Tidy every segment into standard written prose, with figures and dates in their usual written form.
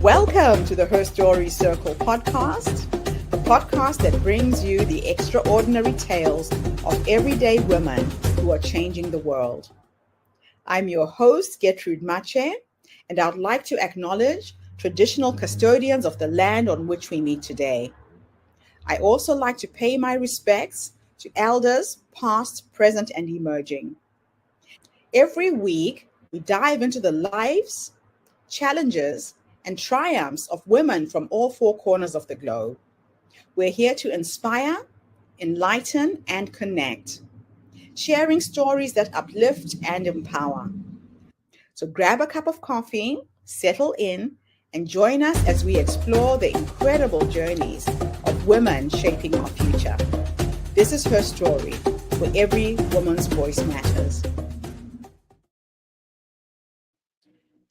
Welcome to the Her Story Circle podcast, the podcast that brings you the extraordinary tales of everyday women who are changing the world. I'm your host, Gertrude Mache, and I'd like to acknowledge traditional custodians of the land on which we meet today. I also like to pay my respects to elders, past, present, and emerging. Every week, we dive into the lives, challenges, and triumphs of women from all four corners of the globe. We're here to inspire, enlighten, and connect, sharing stories that uplift and empower. So grab a cup of coffee, settle in, and join us as we explore the incredible journeys of women shaping our future. This is Her Story, where every woman's voice matters.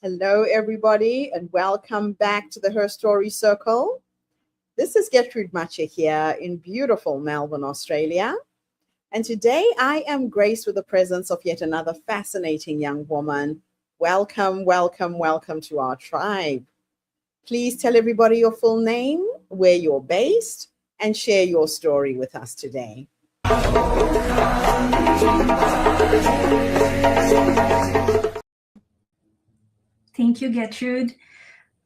Hello, everybody, and welcome back to the Her Story Circle. This is Gertrude Mache here in beautiful Melbourne, Australia. And today I am graced with the presence of yet another fascinating young woman. Welcome, welcome, welcome to our tribe. Please tell everybody your full name, where you're based, and share your story with us today. Thank you, Gertrude.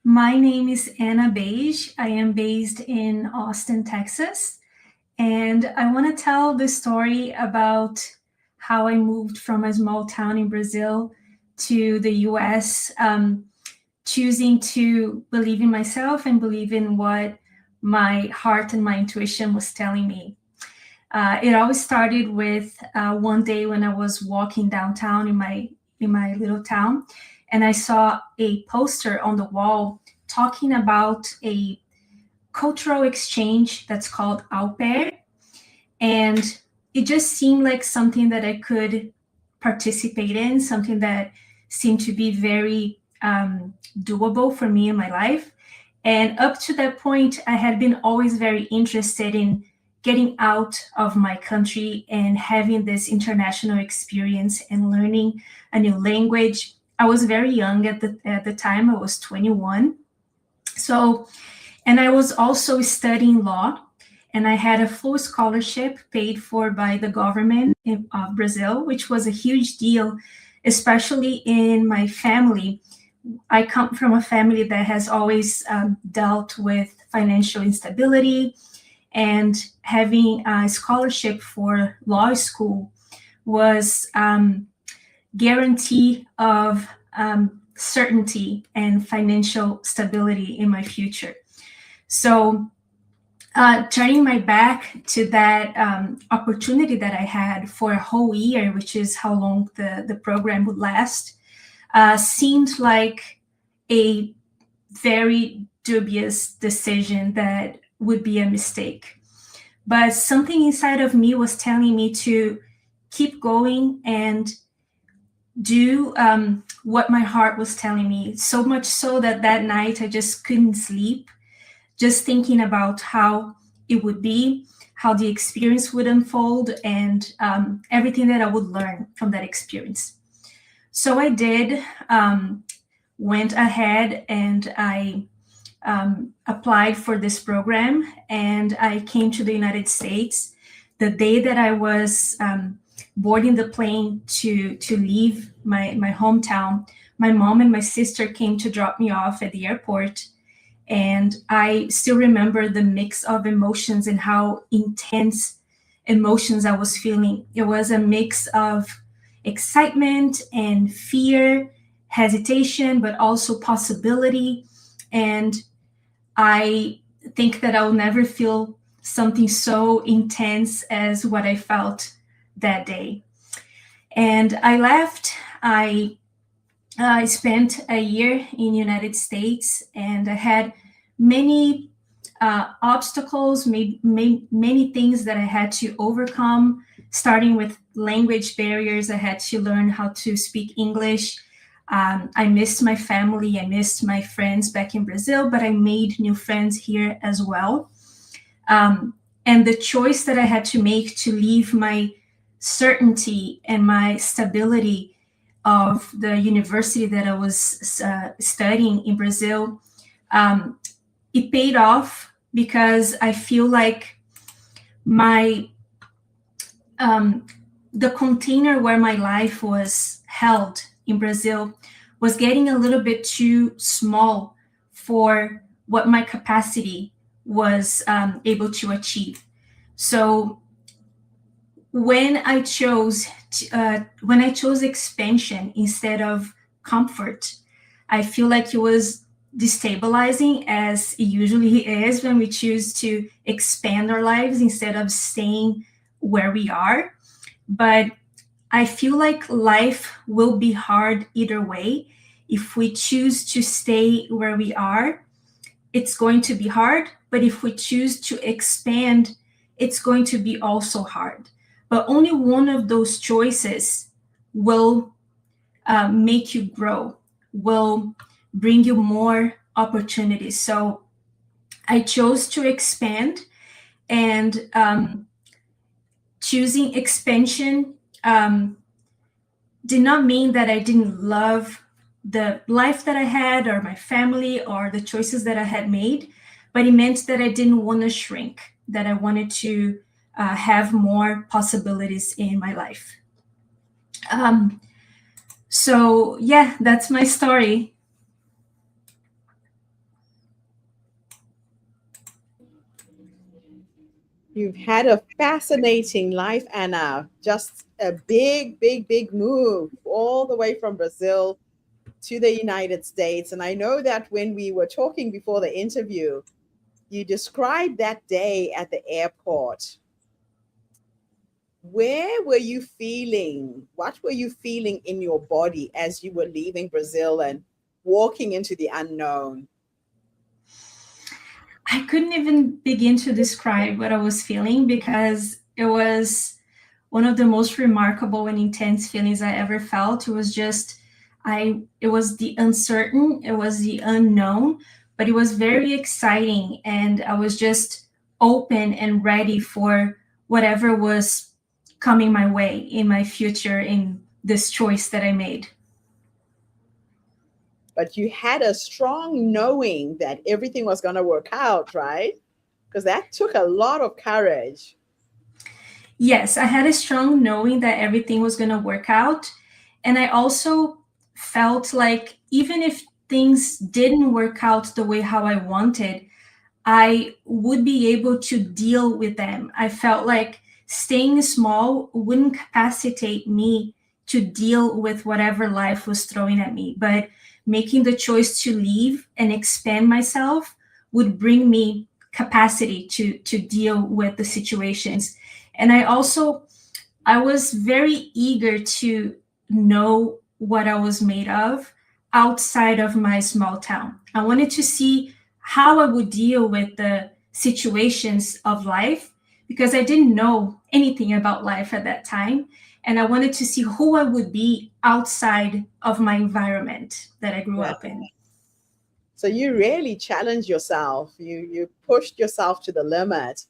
My name is Anna Beij. I am based in Austin, Texas. And I want to tell the story about how I moved from a small town in Brazil to the US, choosing to believe in myself and believe in what my heart and my intuition was telling me. It always started with one day when I was walking downtown in my little town, and I saw a poster on the wall talking about a cultural exchange that's called au pair. And it just seemed like something that I could participate in, something that seemed to be very doable for me in my life. And up to that point, I had been always very interested in getting out of my country and having this international experience and learning a new language. I was very young at the time. I was 21. And I was also studying law, and I had a full scholarship paid for by the government of Brazil, which was a huge deal, especially in my family. I come from a family that has always dealt with financial instability, and having a scholarship for law school was guarantee of certainty and financial stability in my future. So turning my back to that opportunity that I had for a whole year, which is how long the program would last, seemed like a very dubious decision that would be a mistake. But something inside of me was telling me to keep going and do what my heart was telling me, so much so that night I just couldn't sleep, just thinking about how it would be, how the experience would unfold, and everything that I would learn from that experience. So I did, went ahead and I applied for this program, and I came to the United States. The day that I was boarding the plane to leave my hometown, my mom and my sister came to drop me off at the airport. And I still remember the mix of emotions and how intense emotions I was feeling. It was a mix of excitement and fear, hesitation, but also possibility. And I think that I'll never feel something so intense as what I felt that day. And I left. I spent a year in the United States, and I had many obstacles, many things that I had to overcome, starting with language barriers. I had to learn how to speak English. I missed my family. I missed my friends back in Brazil, but I made new friends here as well. And the choice that I had to make to leave my certainty and my stability of the university that I was studying in Brazil um, it paid off because I feel like my the container where my life was held in Brazil was getting a little bit too small for what my capacity was able to achieve. So when I chose expansion instead of comfort, I feel like it was destabilizing, as it usually is when we choose to expand our lives instead of staying where we are. But I feel like life will be hard either way. If we choose to stay where we are, it's going to be hard. But if we choose to expand, it's going to be also hard. But only one of those choices will make you grow, will bring you more opportunities. So I chose to expand, and choosing expansion did not mean that I didn't love the life that I had or my family or the choices that I had made, but it meant that I didn't want to shrink, that I wanted to have more possibilities in my life. So, yeah, that's my story. You've had a fascinating life, Anna. Just a big, big, big move all the way from Brazil to the United States. And I know that when we were talking before the interview, you described that day at the airport. Where were you feeling? What were you feeling in your body as you were leaving Brazil and walking into the unknown? I couldn't even begin to describe what I was feeling because it was one of the most remarkable and intense feelings I ever felt. It was just, it was the uncertain, it was the unknown, but it was very exciting. And I was just open and ready for whatever was coming my way in my future in this choice that I made. But you had a strong knowing that everything was going to work out, right? Because that took a lot of courage. Yes, I had a strong knowing that everything was going to work out. And I also felt like even if things didn't work out the way how I wanted, I would be able to deal with them. I felt like staying small wouldn't capacitate me to deal with whatever life was throwing at me. But making the choice to leave and expand myself would bring me capacity to deal with the situations. And I was very eager to know what I was made of outside of my small town. I wanted to see how I would deal with the situations of life because I didn't know anything about life at that time. And I wanted to see who I would be outside of my environment that I grew Yeah. up in. So you really challenged yourself. You pushed yourself to the limit.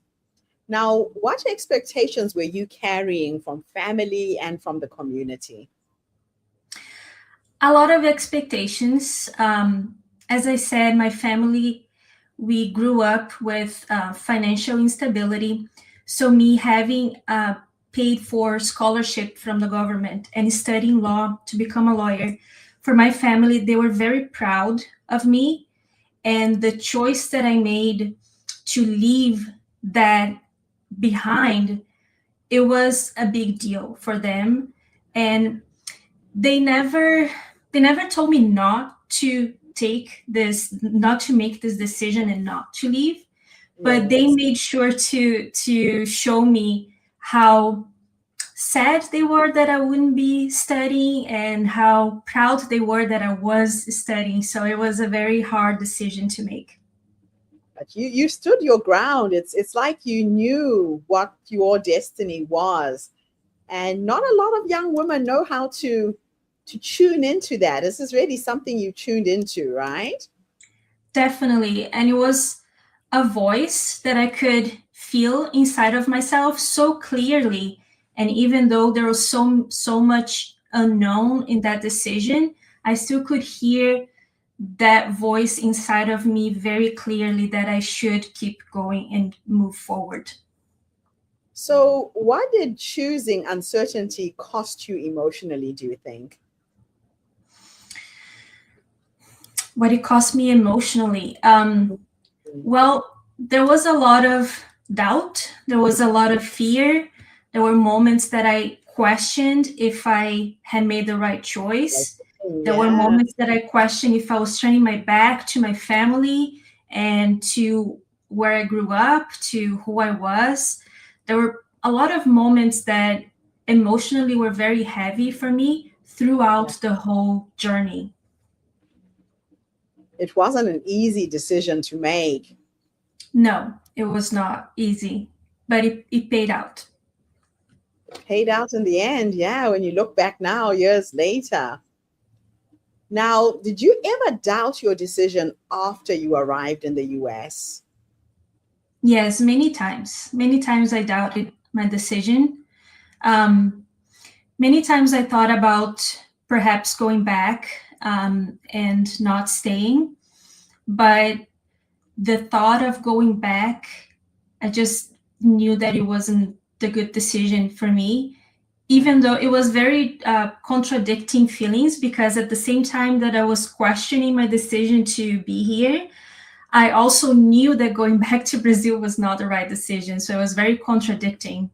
Now, what expectations were you carrying from family and from the community? A lot of expectations. As I said, my family, we grew up with financial instability. So, me having paid for scholarship from the government and studying law to become a lawyer, for my family, they were very proud of me. And the choice that I made to leave that behind, it was a big deal for them. And they never they never told me not to make this decision and not to leave, but they Yes. made sure to show me how sad they were that I wouldn't be studying and how proud they were that I was studying. So it was a very hard decision to make. But you stood your ground. It's like you knew what your destiny was. And not a lot of young women know how to tune into that. This is really something you tuned into, right? Definitely. And it was a voice that I could feel inside of myself so clearly. And even though there was so much unknown in that decision, I still could hear that voice inside of me very clearly that I should keep going and move forward. So, what did choosing uncertainty cost you emotionally, do you think? What it cost me emotionally? Well, there was a lot of doubt. There was a lot of fear. There were moments that I questioned if I had made the right choice. There were Yeah, moments that I questioned if I was turning my back to my family and to where I grew up, to who I was. There were a lot of moments that emotionally were very heavy for me yeah. throughout the whole journey. It wasn't an easy decision to make. No, it was not easy, but it paid out. Paid out in the end, yeah, when you look back now, years later. Now, did you ever doubt your decision after you arrived in the US? Yes, many times. Many times I doubted my decision. Um, Many times I thought about perhaps going back and not staying. But the thought of going back, I just knew that it wasn't the good decision for me, even though it was very contradicting feelings, because at the same time that I was questioning my decision to be here, I also knew that going back to Brazil was not the right decision. So it was very contradicting.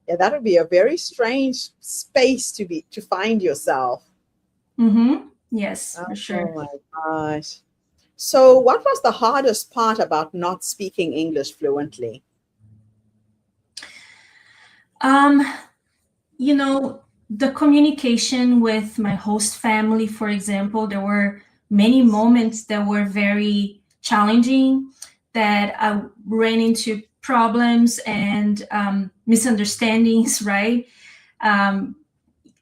Yeah, that would be a very strange space to find yourself. Mm-hmm. Yes, for Oh sure. my gosh. So, what was the hardest part about not speaking English fluently? Um, you know, the communication with my host family, for example, there were many moments that were very challenging, that I ran into problems and misunderstandings, right? Um,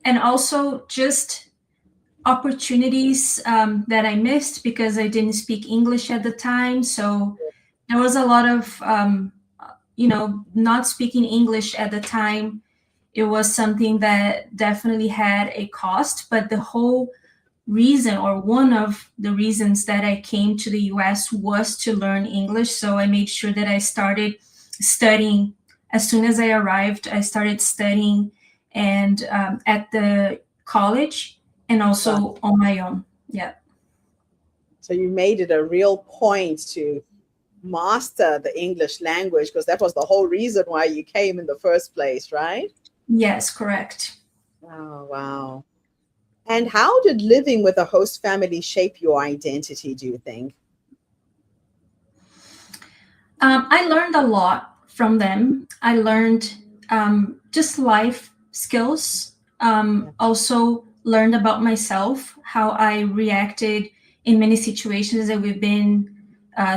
and also just opportunities that I missed because I didn't speak English at the time. So there was a lot of, not speaking English at the time. It was something that definitely had a cost, but the whole reason, or one of the reasons that I came to the US, was to learn English. So I made sure that I started studying as soon as I arrived. I started studying and at the college and Wow. also on my own. Yeah. So, you made it a real point to master the English language because that was the whole reason why you came in the first place, right? Yes, correct. Oh, wow. And how did living with a host family shape your identity, do you think? I learned a lot from them. I learned just life skills. Yeah. Also learned about myself, how I reacted in many situations that we've been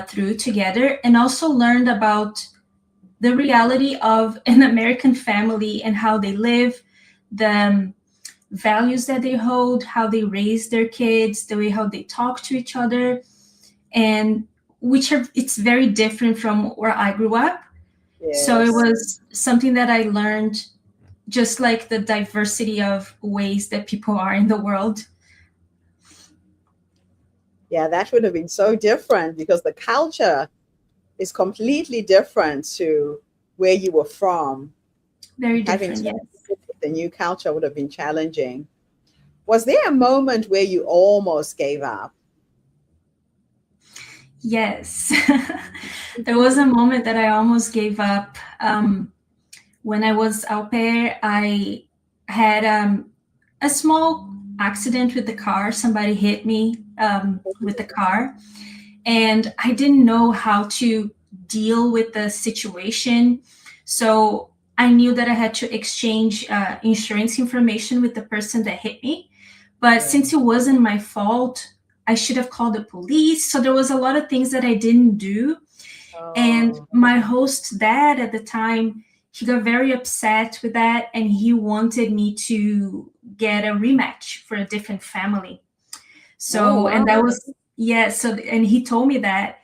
through together, and also learned about the reality of an American family and how they live, the values that they hold, how they raise their kids, the way how they talk to each other, and which are it's very different from where I grew up. So it Yes. was something that I learned, just like the diversity of ways that people are in the world. Yeah, that would have been so different because the culture is completely different to where you were from. Very Having different, to yes. live with the new culture would have been challenging. Was there a moment where you almost gave up? Yes. There was a moment that I almost gave up. When I was au pair, I had a small accident with the car. Somebody hit me with the car, and I didn't know how to deal with the situation. So I knew that I had to exchange insurance information with the person that hit me. But Yeah. since it wasn't my fault, I should have called the police. So there was a lot of things that I didn't do. And Oh, my host dad at the time, he got very upset with that, and he wanted me to get a rematch for a different family. oh, So, and wow. that was, yeah, so, and he told me that,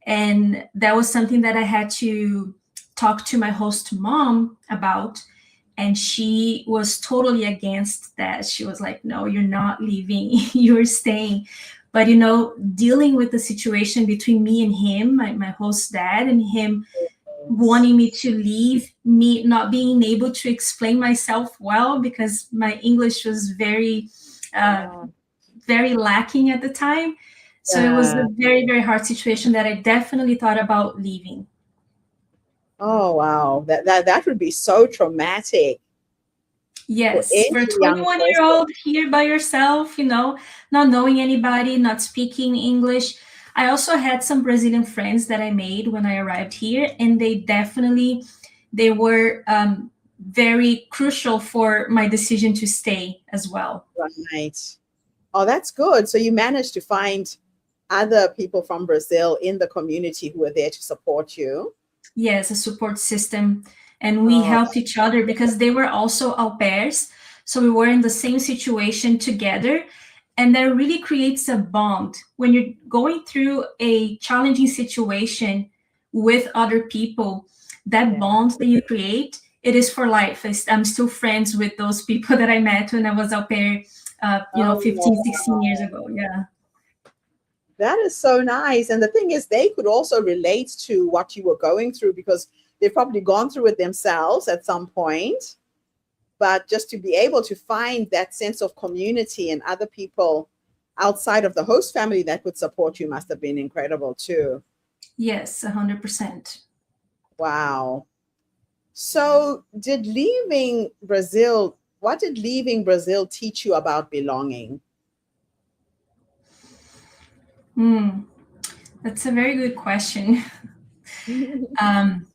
and that was something that I had to talk to my host mom about. And she was totally against that. She was like, no, you're not leaving, you're staying. But, dealing with the situation between me and him, my host dad, and him wanting me to leave, me not being able to explain myself well because my English was uh, very lacking at the time. So it was a very, very hard situation that I definitely thought about leaving. Oh, wow. That would be so traumatic for Yes, for any a young 21-year-old person. here by yourself, not knowing anybody, not speaking English. I also had some Brazilian friends that I made when I arrived here, and they were very crucial for my decision to stay as well. Right. Oh, that's good. So you managed to find other people from Brazil in the community who were there to support you. Yes, a support system. And we Oh, helped each other because they were also au pairs. So we were in the same situation together. And that really creates a bond. When you're going through a challenging situation with other people, that yeah. bond that you create, it is for life. I'm still friends with those people that I met when I was au pair, Oh, 15, 16 years ago. Yeah. that is so nice. And the thing is, they could also relate to what you were going through because they've probably gone through it themselves at some point. But just to be able to find that sense of community and other people outside of the host family that would support you must have been incredible too. Yes, 100%. Wow. So, what did leaving Brazil teach you about belonging? That's a very good question. Um,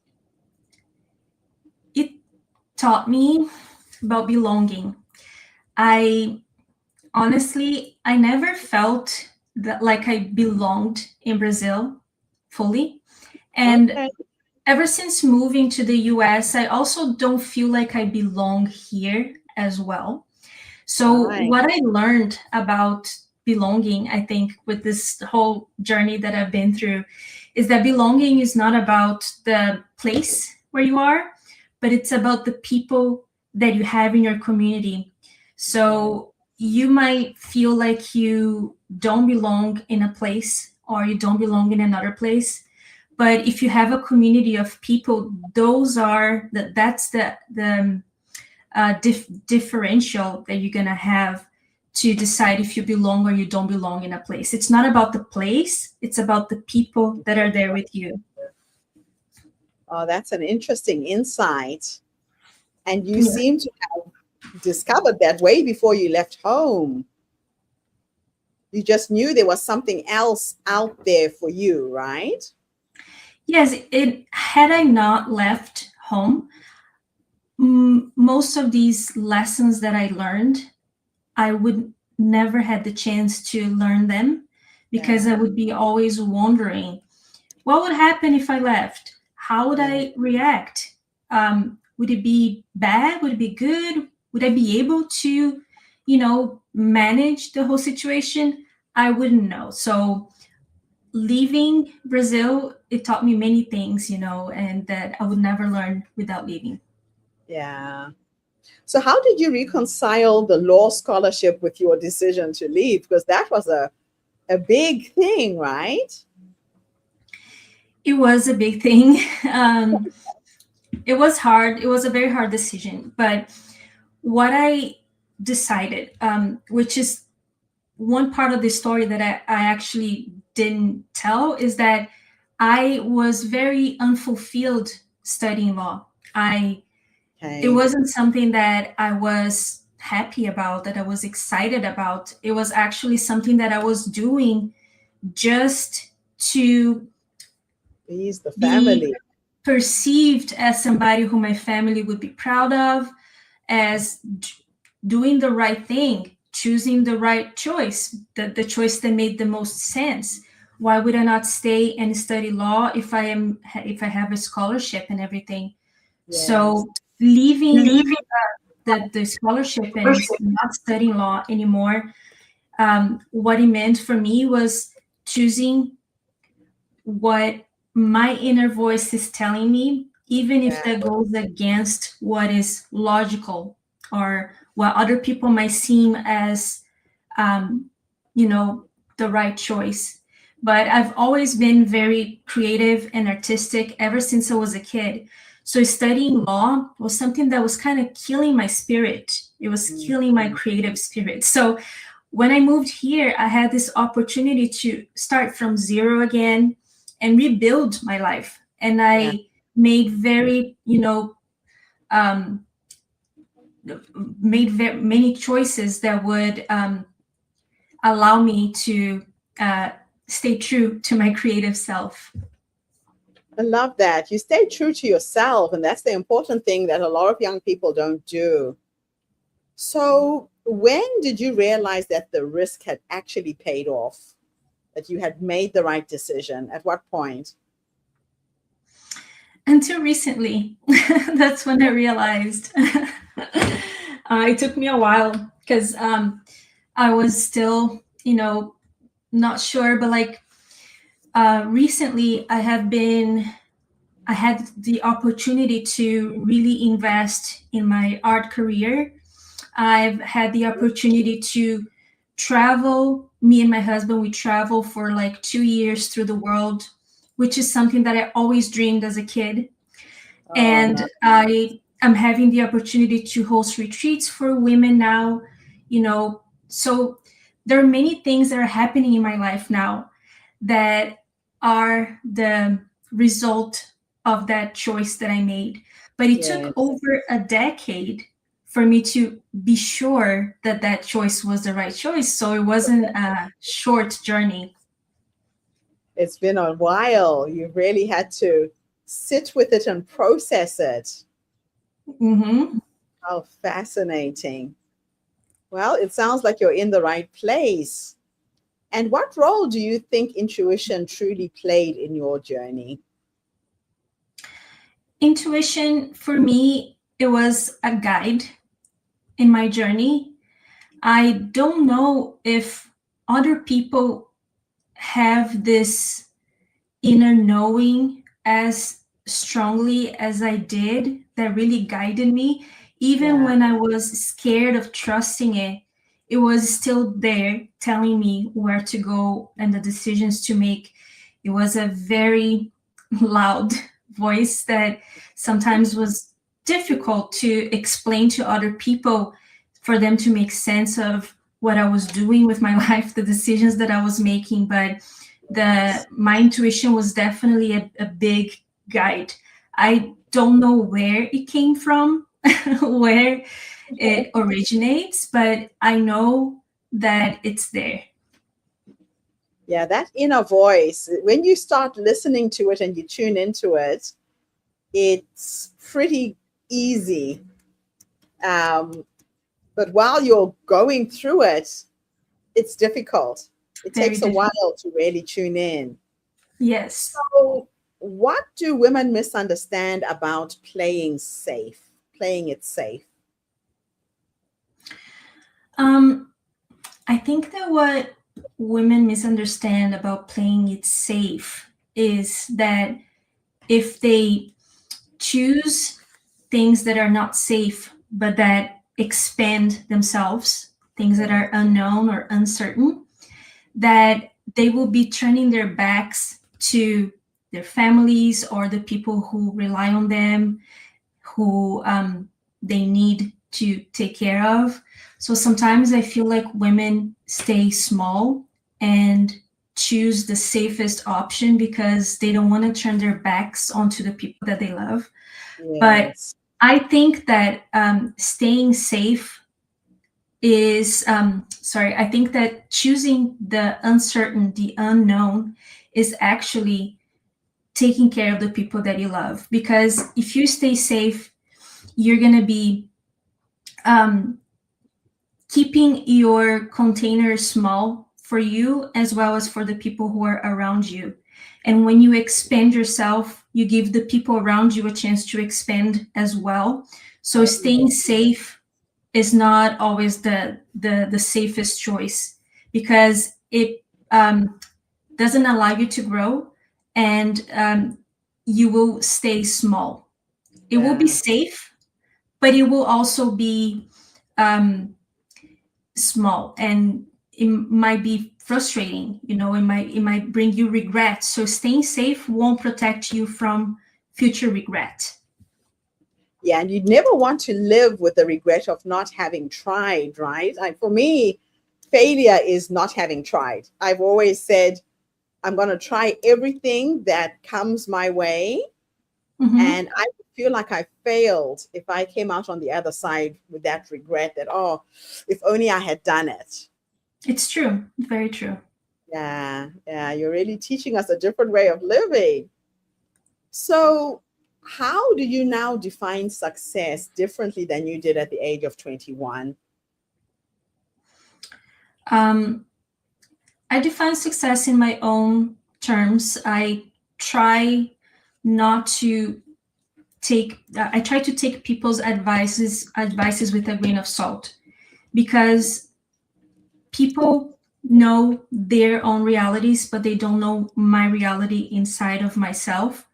it taught me about belonging. I I never felt that like I belonged in Brazil fully. And Okay. ever since moving to the US, I also don't feel like I belong here as well. So, Right. what I learned about belonging, I think, with this whole journey that I've been through, is that belonging is not about the place where you are, but it's about the people that you have in your community. So, you might feel like you don't belong in a place or you don't belong in another place. But if you have a community of people, that's the differential that you're gonna have to decide if you belong or you don't belong in a place. It's not about the place; it's about the people that are there with you. Oh, that's an interesting insight. And you Yeah. seem to have discovered that way before you left home. You just knew there was something else out there for you, right? Yes. It had I not left home, most of these lessons that I learned, I would never had the chance to learn them because I Yeah, would be always wondering what would happen if I left? How would yeah, I react? Would it be bad? Would it be good? Would I be able to, manage the whole situation? I wouldn't know. So leaving Brazil, it taught me many things, and that I would never learn without leaving. yeah. So, how did you reconcile the law scholarship with your decision to leave? Because that was a big thing, right? It was a big thing. Um, it was hard. It was a very hard decision. But what I decided, which is one part of the story that I actually didn't tell, is that I was very unfulfilled studying law. It Okay. wasn't something that I was happy about, that I was excited about. It was actually something that I was doing just to Please, the be family. perceived as somebody who my family would be proud of, as doing the right thing, choosing the right choice, the choice that made the most sense. Why would I not stay and study law if I have a scholarship and everything? Yes. So leaving the scholarship and not studying law anymore, what it meant for me was choosing what my inner voice is telling me, even if Yeah. that goes against what is logical or what other people might seem as, um, you know, the right choice. But I've always been very creative and artistic ever since I was a kid. So studying law was something that was kind of killing my spirit. It was killing my creative spirit. So when I moved here, I had this opportunity to start from zero again and rebuild my life. And I made very, many choices that would allow me to stay true to my creative self. I love that. You stay true to yourself, and that's the important thing that a lot of young people don't do. So, when did you realize that the risk had actually paid off, that you had made the right decision? At what point? Until recently, that's when I realized. It took me a while because I was still, not sure, but like recently I had the opportunity to really invest in my art career. I've had the opportunity to travel. Me and my husband, we travel for like 2 years through the world, which is something that I always dreamed as a kid. And I am having the opportunity to host retreats for women now, so there are many things that are happening in my life now that are the result of that choice that I made. But it took over a decade for me to be sure that that choice was the right choice. So it wasn't a short journey. It's been a while. You really had to sit with it and process it. Mm-hmm. How fascinating. Well, it sounds like you're in the right place. And what role do you think intuition truly played in your journey? Intuition, for me, it was a guide in my journey. I don't know if other people have this inner knowing as strongly as I did that really guided me. Even when I was scared of trusting it, it was still there telling me where to go and the decisions to make. It was a very loud voice that sometimes was difficult to explain to other people for them to make sense of what I was doing with my life, the decisions that I was making. But my intuition was definitely a big guide. I don't know where it came from, where it originates, but I know that it's there. Yeah, that inner voice, when you start listening to it and you tune into it, it's pretty easy. But while you're going through it, it's difficult. It Very takes a difficult. while to really tune in. Yes. So, what do women misunderstand about playing safe, playing it safe? I think that what women misunderstand about playing it safe is that if they choose things that are not safe, but that expand themselves, things that are unknown or uncertain, that they will be turning their backs to their families or the people who rely on them, who they need to take care of. So sometimes I feel like women stay small and choose the safest option because they don't want to turn their backs onto the people that they love. But Yes. I think that staying safe is, I think that choosing the uncertain, the unknown, is actually taking care of the people that you love. Because if you stay safe, you're going to be keeping your container small for you as well as for the people who are around you. And when you expand yourself, you give the people around you a chance to expand as well. So staying safe is not always the safest choice because it doesn't allow you to grow, and you will stay small. It will be safe, but it will also be small, and it might be frustrating. It might bring you regret. So staying safe won't protect you from future regret. Yeah, and you'd never want to live with the regret of not having tried, right? For me, failure is not having tried. I've always said, I'm going to try everything that comes my way. Mm-hmm. And I feel like I failed if I came out on the other side with that regret that, oh, if only I had done it. It's true. Very true. Yeah, yeah, you're really teaching us a different way of living. So, how do you now define success differently than you did at the age of 21? Um, I define success in my own terms. I try not to I try to take people's advices with a grain of salt, because people know their own realities, but they don't know my reality inside of myself.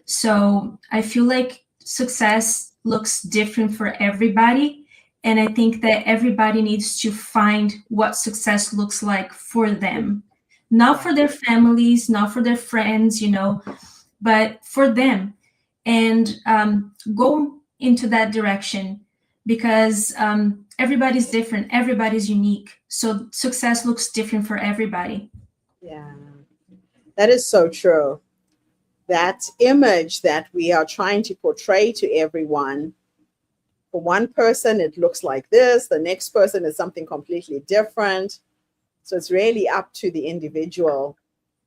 So I feel like success looks different for everybody. And I think that everybody needs to find what success looks like for them, not Yeah, for their families, not for their friends, but for them. And go into that direction, because everybody's different, everybody's unique. So success looks different for everybody. yeah, that is so true. That image that we are trying to portray to everyone, for one person, it looks like this, the next person is something completely different. So it's really up to the individual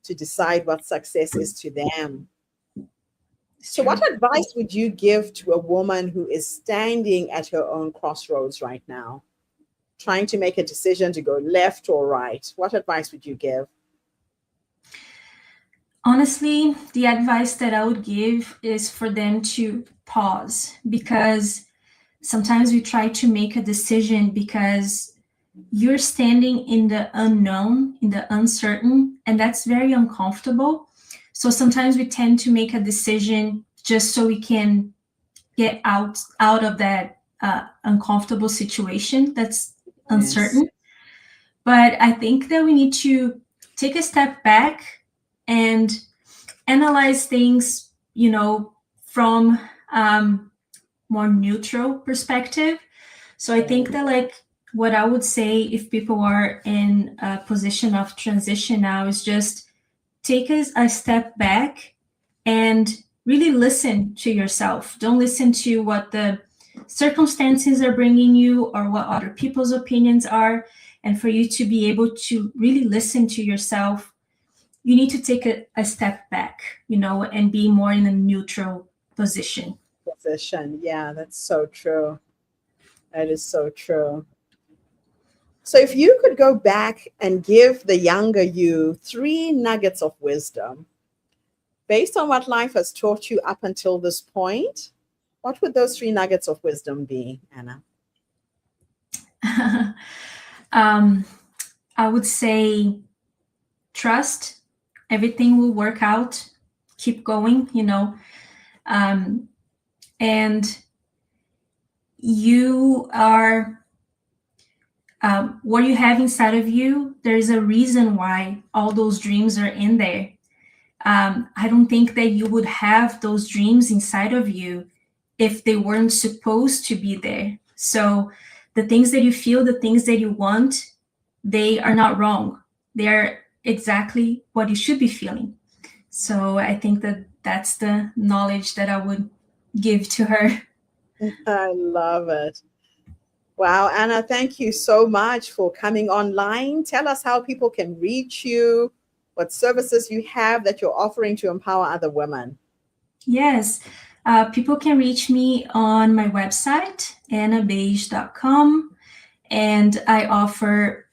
to decide what success is to them. It's So, what true. advice would you give to a woman who is standing at her own crossroads right now, trying to make a decision to go left or right? What advice would you give? Honestly, the advice that I would give is for them to pause, because sometimes we try to make a decision because you're standing in the unknown, in the uncertain, and that's very uncomfortable. So sometimes we tend to make a decision just so we can get out of that uncomfortable situation that's Yes. uncertain. But I think that we need to take a step back and analyze things, from more neutral perspective. So I think that, like, what I would say if people are in a position of transition now is just take a step back and really listen to yourself. Don't listen to what the circumstances are bringing you or what other people's opinions are. And for you to be able to really listen to yourself, you need to take a step back, and be more in a neutral position. Position. Yeah, that's so true. That is so true. So, if you could go back and give the younger you three nuggets of wisdom based on what life has taught you up until this point, what would those three nuggets of wisdom be, Anna? um, I would say trust, everything will work out, keep going, um, and you are what you have inside of you. There's a reason why all those dreams are in there. I don't think that you would have those dreams inside of you if they weren't supposed to be there. So the things that you feel, the things that you want, they are not wrong. They are exactly what you should be feeling. So I think that that's the knowledge that I would give to her. I love it. Wow, Anna, thank you so much for coming online. Tell us how people can reach you, what services you have that you're offering to empower other women. Yes, people can reach me on my website, annabeij.com, and I offer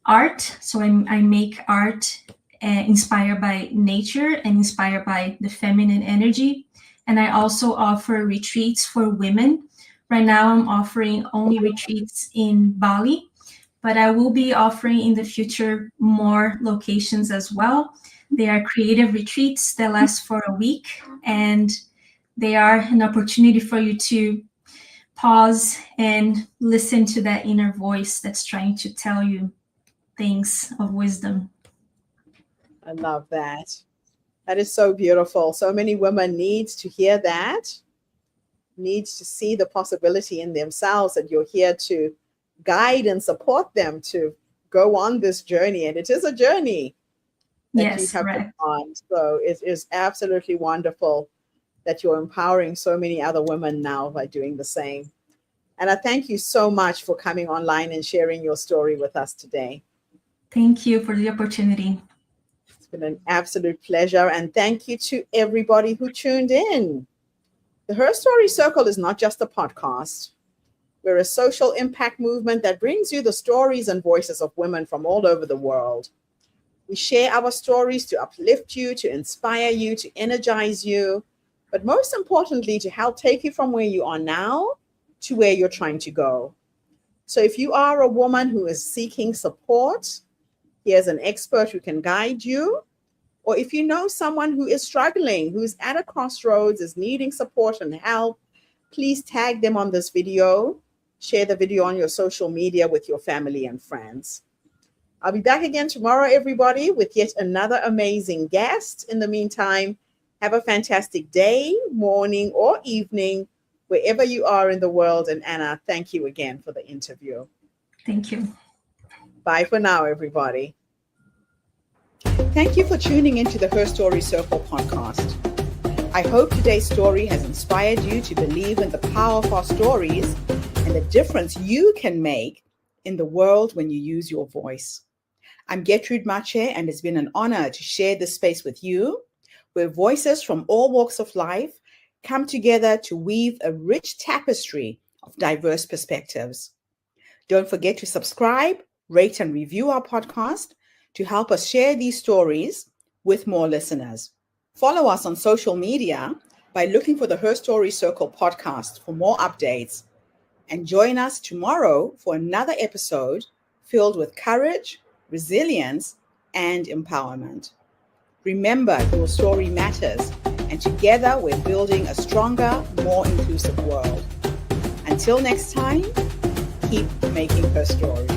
art. So I make art inspired by nature and inspired by the feminine energy. And I also offer retreats for women. Right now, I'm offering only retreats in Bali, but I will be offering in the future more locations as well. They are creative retreats that last for a week, and they are an opportunity for you to pause and listen to that inner voice that's trying to tell you things of wisdom. I love that. That is so beautiful. So many women need to hear that, needs to see the possibility in themselves, that you're here to guide and support them to go on this journey. And it is a journey that you Yes, have been correct. on. So it is absolutely wonderful that you're empowering so many other women now by doing the same. And I thank you so much for coming online and sharing your story with us today. Thank you for the opportunity. It's been an absolute pleasure. And thank you to everybody who tuned in. The Her Story Circle is not just a podcast. We're a social impact movement that brings you the stories and voices of women from all over the world. We share our stories to uplift you, to inspire you, to energize you, but most importantly, to help take you from where you are now to where you're trying to go. So if you are a woman who is seeking support, here's an expert who can guide you. Or if you know someone who is struggling, who's at a crossroads, is needing support and help, please tag them on this video. Share the video on your social media with your family and friends. I'll be back again tomorrow, everybody, with yet another amazing guest. In the meantime, have a fantastic day, morning, or evening, wherever you are in the world. And Anna, thank you again for the interview. Thank you. Bye for now, everybody. Thank you for tuning into the Her Story Circle podcast. I hope today's story has inspired you to believe in the power of our stories and the difference you can make in the world when you use your voice. I'm Gertrude Mache, and it's been an honor to share this space with you, where voices from all walks of life come together to weave a rich tapestry of diverse perspectives. Don't forget to subscribe, rate, and review our podcast to help us share these stories with more listeners. Follow us on social media by looking for the Her Story Circle podcast for more updates. And join us tomorrow for another episode filled with courage, resilience, and empowerment. Remember, your story matters, and together we're building a stronger, more inclusive world. Until next time, keep making her story.